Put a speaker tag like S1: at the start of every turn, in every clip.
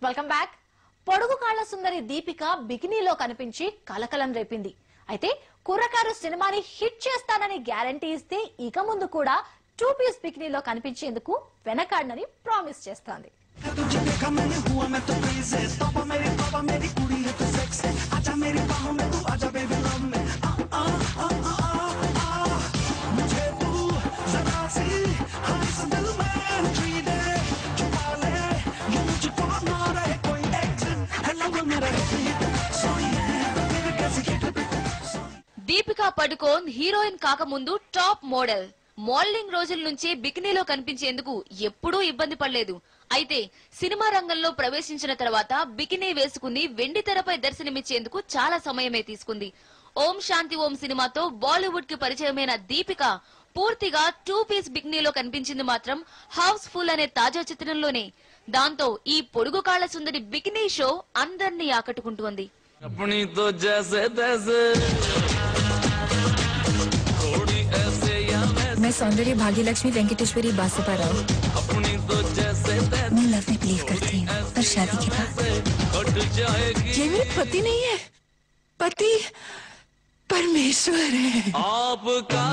S1: Welcome back. పొడుగు కాళ్ల సుందరి దీపిక బికినీలో కనిపించి కలకలం రేపింది. అయితే కుర్రకారు సినిమాని హిట్ చేస్తానని గ్యారంటీ ఇస్తే ఇక ముందు కూడా 2 పీస్ బికినీలో కనిపించేందుకు వెనకాడనని ప్రామిస్ చేస్తోంది.
S2: దీపికా పడుకోన్ హీరోయిన్ కాకముందు టాప్ మోడల్. మోడలింగ్ రోజుల నుంచి బికినీలో కనిపించేందుకు ఎప్పుడూ ఇబ్బంది పడలేదు. అయితే సినిమా రంగంలో ప్రవేశించిన తర్వాత బికినీ వేసుకుని వెండి తెరపై దర్శనమిచ్చేందుకు చాలా సమయమే తీసుకుంది. ఓం శాంతి ఓం సినిమాతో బాలీవుడ్ కి పరిచయమైన దీపిక పూర్తిగా 2 పీస్ బికినీలో కనిపించింది మాత్రం హౌస్ ఫుల్ అనే తాజా చిత్రంలోనే. దాంతో ఈ పొడుగు కాళ్ల సుందరి బికినీ షో అందర్నీ ఆకట్టుకుంటోంది.
S3: मैं सौंदर्य भाग्यलक्ष्मी वेंकटेश्वरी बासुपा राव। मैं लव में बिलीव करती हूँ, पर शादी के बाद ये मेरे पति नहीं है, पति परमेश्वर है।
S4: आपका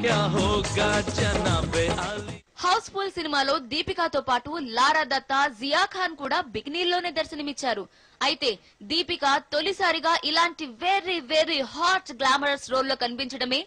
S4: क्या होगा जनाबे अली।
S2: హౌస్ఫుల్ సినిమాలో దీపికాతో పాటు లారా దత్తా, జియా ఖాన్ కూడా బికినీల్లోనే దర్శనమిచ్చారు. అయితే దీపిక తొలిసారిగా ఇలాంటి వెరీ హాట్ గ్లామరస్ రోల్ లో కనిపించడమే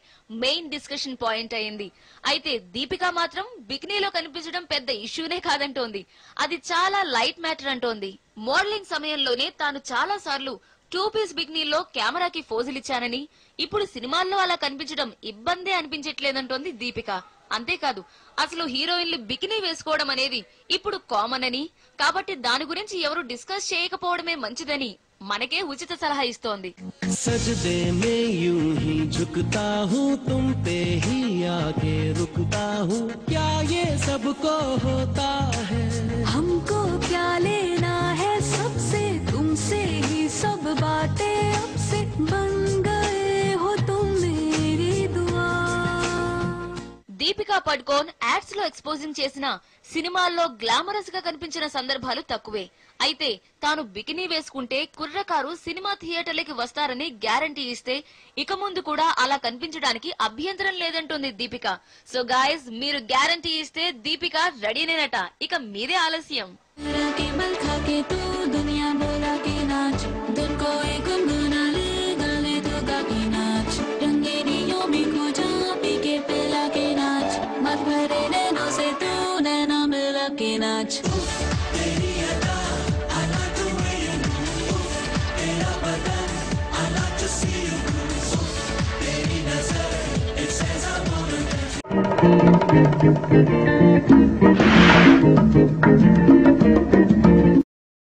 S2: మెయిన్ డిస్కషన్ పాయింట్ అయింది. అయితే దీపిక మాత్రం బికినీలో కనిపించడం పెద్ద ఇష్యూనే కాదంటోంది. అది చాలా లైట్ మ్యాటర్ అంటోంది. మోడలింగ్ సమయంలోనే తాను చాలా సార్లు 2 పీస్ బికినీలో కెమెరాకి ఫోజులిచ్చానని, ఇప్పుడు సినిమాల్లో అలా కనిపించడం ఇబ్బందే అనిపించట్లేదంటోంది దీపిక. అంతేకాదు, అసలు హీరోయిన్లు బికినీ వేసుకోవడం అనేది ఇప్పుడు కామన్ అని, కాబట్టి దాని గురించి ఎవరు డిస్కస్ చేయకపోవడమే మంచిదని మనకే ఉచిత సలహా ఇస్తోంది.
S4: सजदे में यूं ही झुकता हूँ, तुम पे ही आके रुकता हूँ, क्या ये सबको होता है?
S3: हमको क्या लेना है सबसे, तुमसे ही सब बातें अब से बन गए हो तुम मेरी दुआ.
S2: దీపికా పడుకోన్ యాడ్స్ లో ఎక్స్పోజింగ్ చేసిన సినిమాల్లో గ్లామరస్ గా కనిపించిన సందర్భాలు తక్కువే. అయితే తాను బికినీ వేసుకుంటే కుర్రకారు సినిమా థియేటర్లకి వస్తారని గ్యారంటీ ఇస్తే ఇక ముందు కూడా అలా కనిపించడానికి అభ్యంతరం లేదంటోంది దీపిక. సో గాయస్, మీరు గ్యారంటీ ఇస్తే దీపిక రెడీనేనట. ఇక మీదే ఆలస్యం.
S4: Thank you.